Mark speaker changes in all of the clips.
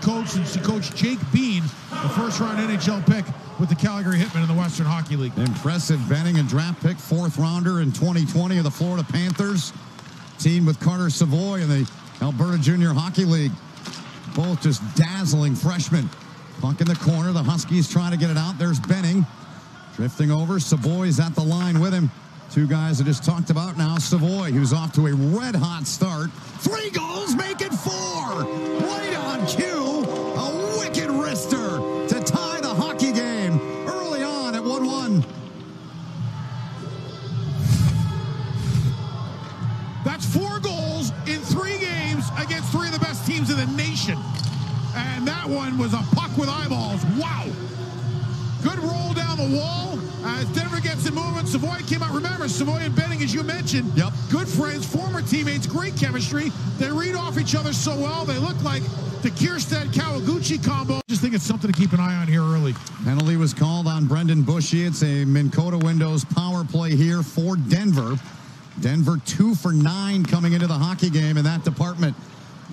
Speaker 1: coach since he coached Jake Bean, the first-round NHL pick with the Calgary Hitmen in the Western Hockey League.
Speaker 2: Impressive Benning and draft pick, fourth-rounder in 2020 of the Florida Panthers. Team with Carter Savoie in the Alberta Junior Hockey League. Both just dazzling freshmen. Puck in the corner. The Huskies trying to get it out. There's Benning. Drifting over. Savoie's at the line with him. Two guys I just talked about now. Savoie, who's off to a red-hot start. 3 goals, make it 4. Right on cue. A wicked wrister to tie the hockey game early on at 1-1.
Speaker 1: That's 4 goals in 3 games against 3 of the best teams in the nation. And that one was a puck with eyeballs. Wow. Good roll down the wall as Denver gets in movement. Savoie came out. Remember, Savoie and Benning, as you mentioned,
Speaker 2: yep,
Speaker 1: good friends, former teammates, great chemistry. They read off each other so well. They look like the Kierstead-Kawaguchi combo. Just think it's something to keep an eye on here early.
Speaker 2: Penalty was called on Brendan Bushy. It's a Minn Kota Windows power play here for Denver. Denver 2 for 9 coming into the hockey game in that department.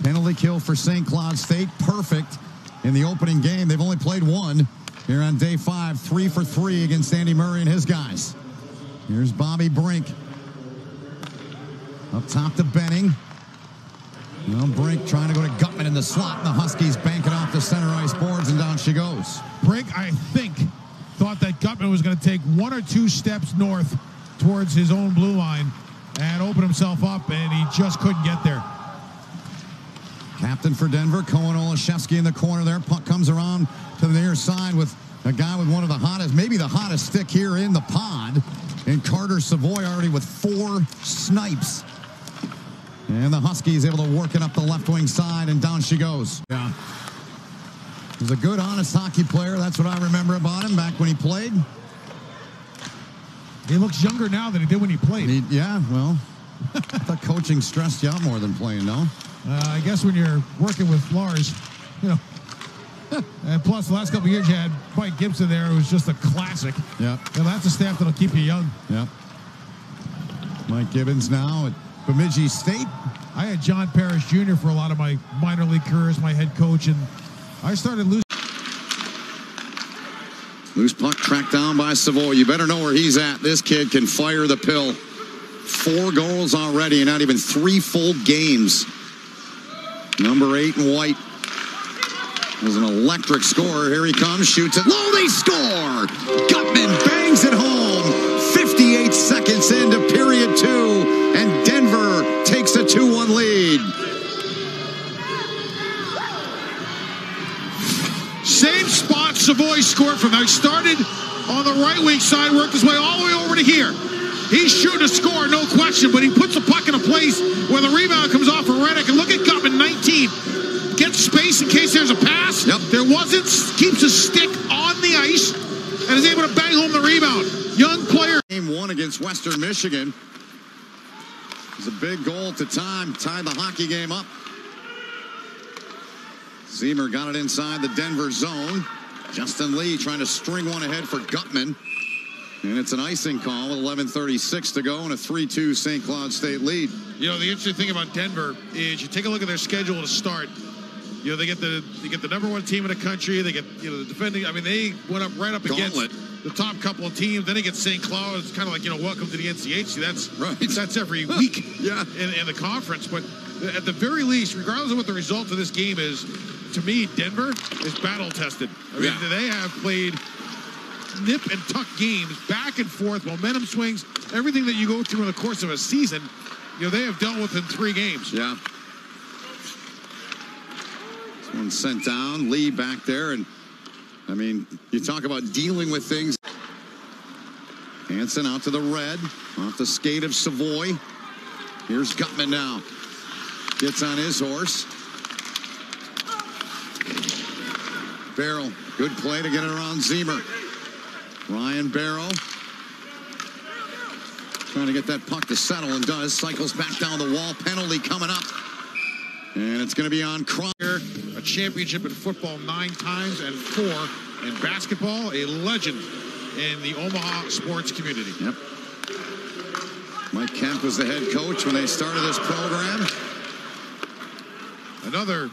Speaker 2: Penalty kill for St. Cloud State. Perfect in the opening game. They've only played 1 here on day 5. 3 for 3 against Andy Murray and his guys. Here's Bobby Brink. Up top to Benning. Well, Brink trying to go to Gutman in the slot, and the Huskies bank it off the center ice boards, and down she goes.
Speaker 1: Brink, I think, thought that Gutman was going to take 1 or 2 steps north towards his own blue line and open himself up, and he just couldn't get there.
Speaker 2: Captain for Denver, Koen Olszewski in the corner there. Puck comes around to the near side with a guy with one of the hottest, maybe the hottest stick here in the pod. And Carter Savoie already with 4 snipes. And the Huskies able to work it up the left wing side, and down she goes. Yeah. He's a good, honest hockey player. That's what I remember about him back when he played.
Speaker 1: He looks younger now than he did when he played.
Speaker 2: Yeah, well, I thought coaching stressed you out more than playing, no?
Speaker 1: I guess when you're working with Lars, you know. And plus, the last couple of years you had Mike Gibson there, who was just a classic.
Speaker 2: Yep.
Speaker 1: And that's a staff that'll keep you young.
Speaker 2: Yep. Mike Gibbons now at Bemidji State.
Speaker 1: I had John Parrish Jr. for a lot of my minor league career as my head coach, and I started losing.
Speaker 2: Loose puck tracked down by Savoie. You better know where he's at. This kid can fire the pill. 4 goals already, and not even 3 full games. Number 8 in white. There's an electric scorer. Here he comes, shoots it low, they score! Gutman bangs it home. 58 seconds into period 2, and Denver takes a 2-1 lead.
Speaker 1: Same spot Savoie scored from. I started on the right wing side, worked his way all the way over to here. He's shooting to score, no question, but he puts the puck in a place where the rebound comes off of Reddick. And look at Gutman, 19. Gets space in case there's a pass.
Speaker 2: Yep.
Speaker 1: There wasn't. Keeps his stick on the ice and is able to bang home the rebound. Young player.
Speaker 2: Game 1 against Western Michigan. It was a big goal to tie the hockey game up. Zemer got it inside the Denver zone. Justin Lee trying to string one ahead for Gutman. And it's an icing call with 11:36 to go and a 3-2 St. Cloud State lead.
Speaker 1: You know, the interesting thing about Denver is you take a look at their schedule to start. You know, they get the number 1 team in the country. They get, you know, the defending. I mean, they went up right up against the top couple of teams. Then they get St. Cloud. It's kind of like, you know, welcome to the NCHC. That's right. That's every week in the conference. But at the very least, regardless of what the result of this game is, to me, Denver is battle tested. I mean, they have played nip and tuck games, back and forth, momentum swings, everything that you go through in the course of a season, you know, they have dealt with in 3 games.
Speaker 2: Yeah. This one sent down, Lee back there, and I mean, you talk about dealing with things. Hansen out to the red, off the skate of Savoie. Here's Gutman now. Gets on his horse. Barrel, good play to get it around Zemer. Ryan Barrow trying to get that puck to settle, and does. Cycles back down the wall. Penalty coming up. And it's going to be on Crocker.
Speaker 1: A championship in football 9 times and 4 in basketball. A legend in the Omaha sports community.
Speaker 2: Yep. Mike Kemp was the head coach when they started this program.
Speaker 1: Another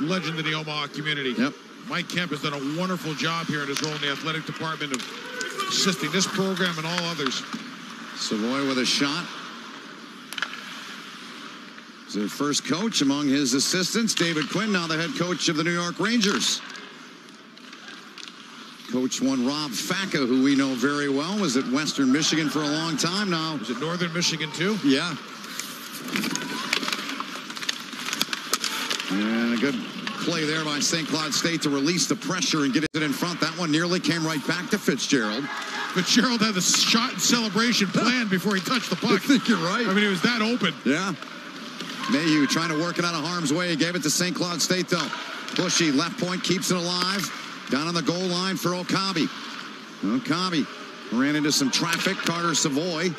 Speaker 1: legend in the Omaha community.
Speaker 2: Yep.
Speaker 1: Mike Kemp has done a wonderful job here in his role in the athletic department of assisting this program and all others.
Speaker 2: Savoie with a shot. He's their first coach among his assistants. David Quinn, now the head coach of the New York Rangers. Coach one Rob Facca, who we know very well, was at Western Michigan for a long time now.
Speaker 1: Was it Northern Michigan too?
Speaker 2: Yeah. And a good play there by St. Cloud State to release the pressure and get it in front. That one nearly came right back to Fitzgerald.
Speaker 1: Fitzgerald had the shot and celebration planned before he touched the puck.
Speaker 2: I think you're right.
Speaker 1: I mean, it was that open.
Speaker 2: Yeah. Mayhew trying to work it out of harm's way. He gave it to St. Cloud State, though. Bushy, left point, keeps it alive. Down on the goal line for Okabe. Okabe ran into some traffic. Carter Savoie.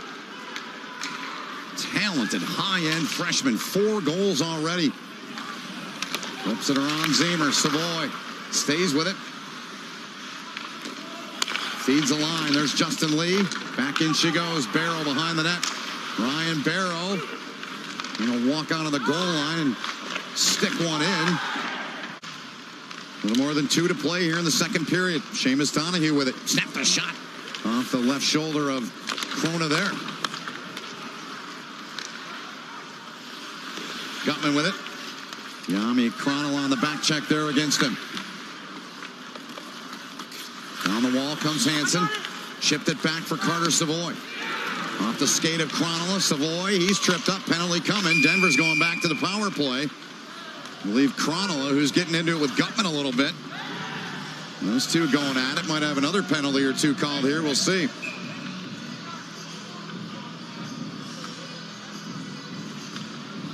Speaker 2: Talented, high-end freshman. 4 goals already. Flips it around Zemer. Savoie stays with it. Feeds the line. There's Justin Lee. Back in she goes. Barrow behind the net. Ryan Barrow going to walk out of the goal line and stick one in. A little more than 2 to play here in the second period. Seamus Donahue with it. Snapped the shot off the left shoulder of Krona there. Gutman with it. Yami Cronel on the back check there against him. Down the wall comes Hansen. Chipped it back for Carter Savoie. Off the skate of Cronel. Savoie, he's tripped up. Penalty coming. Denver's going back to the power play. I believe Cronel, who's getting into it with Gutman a little bit. Those two going at it. Might have another penalty or 2 called here. We'll see.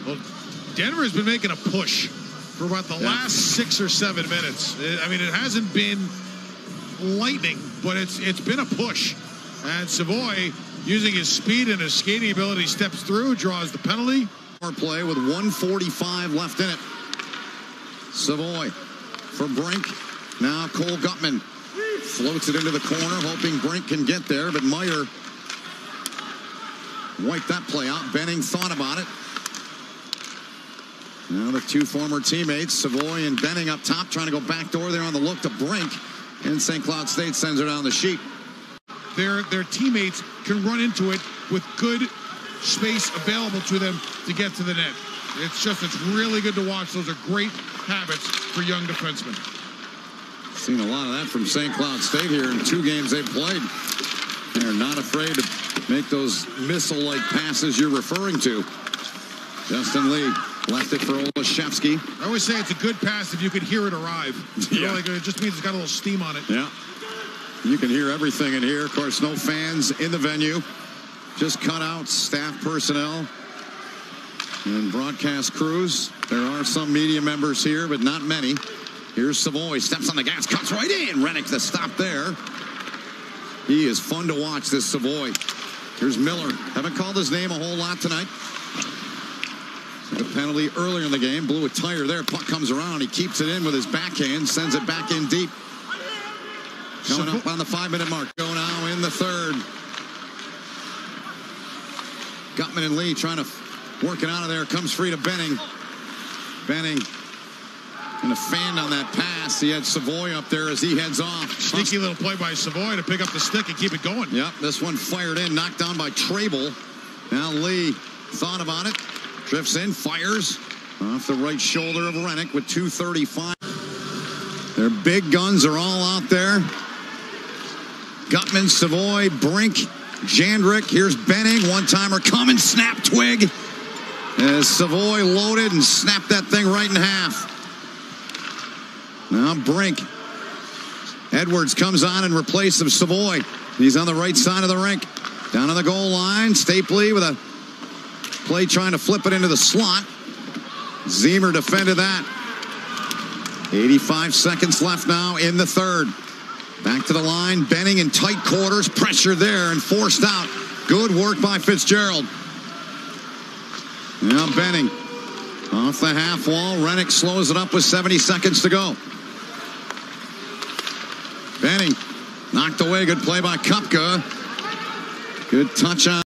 Speaker 1: Well, Denver's been making a push for about the last 6 or 7 minutes. I mean, it hasn't been lightning, but it's been a push. And Savoie, using his speed and his skating ability, steps through, draws the penalty.
Speaker 2: Power play with 1:45 left in it. Savoie for Brink. Now Cole Gutman floats it into the corner, hoping Brink can get there, but Meyer wiped that play out. Benning thought about it. Now the 2 former teammates, Savoie and Benning up top, trying to go backdoor there on the look to Brink. And St. Cloud State sends her down the sheet.
Speaker 1: Their teammates can run into it with good space available to them to get to the net. It's really good to watch. Those are great habits for young defensemen.
Speaker 2: Seen a lot of that from St. Cloud State here in 2 games they've played. They're not afraid to make those missile-like passes you're referring to. Justin Lee left it for Olszewski.
Speaker 1: I always say it's a good pass if you could hear it arrive. It just means it's got a little steam on it.
Speaker 2: Yeah. You can hear everything in here. Of course, no fans in the venue. Just cutouts, staff personnel, and broadcast crews. There are some media members here, but not many. Here's Savoie. Steps on the gas. Cuts right in. Rennick the stop there. He is fun to watch, this Savoie. Here's Miller. Haven't called his name a whole lot tonight. Took a penalty earlier in the game. Blew a tire there. Puck comes around. He keeps it in with his backhand. Sends it back in deep. Coming up on the 5-minute mark. Go now in the third. Gutman and Lee trying to work it out of there. Comes free to Benning. Benning and a fan on that pass. He had Savoie up there as he heads off.
Speaker 1: Sneaky little play by Savoie to pick up the stick and keep it going.
Speaker 2: Yep, this one fired in, knocked down by Trable. Now Lee thought about it. Drifts in, fires off the right shoulder of Rennick with 2:35. Their big guns are all out there. Gutman, Savoie, Brink, Jandrick. Here's Benning. One-timer coming. Snap twig. As Savoie loaded and snapped that thing right in half. Now Brink. Edwards comes on in replace of Savoie. He's on the right side of the rink. Down on the goal line. Stapley with a play trying to flip it into the slot. Zemer defended that. 85 seconds left now in the third. Back to the line. Benning in tight quarters. Pressure there and forced out. Good work by Fitzgerald. Now Benning off the half wall. Rennick slows it up with 70 seconds to go. Benning knocked away. Good play by Kupka. Good touch on.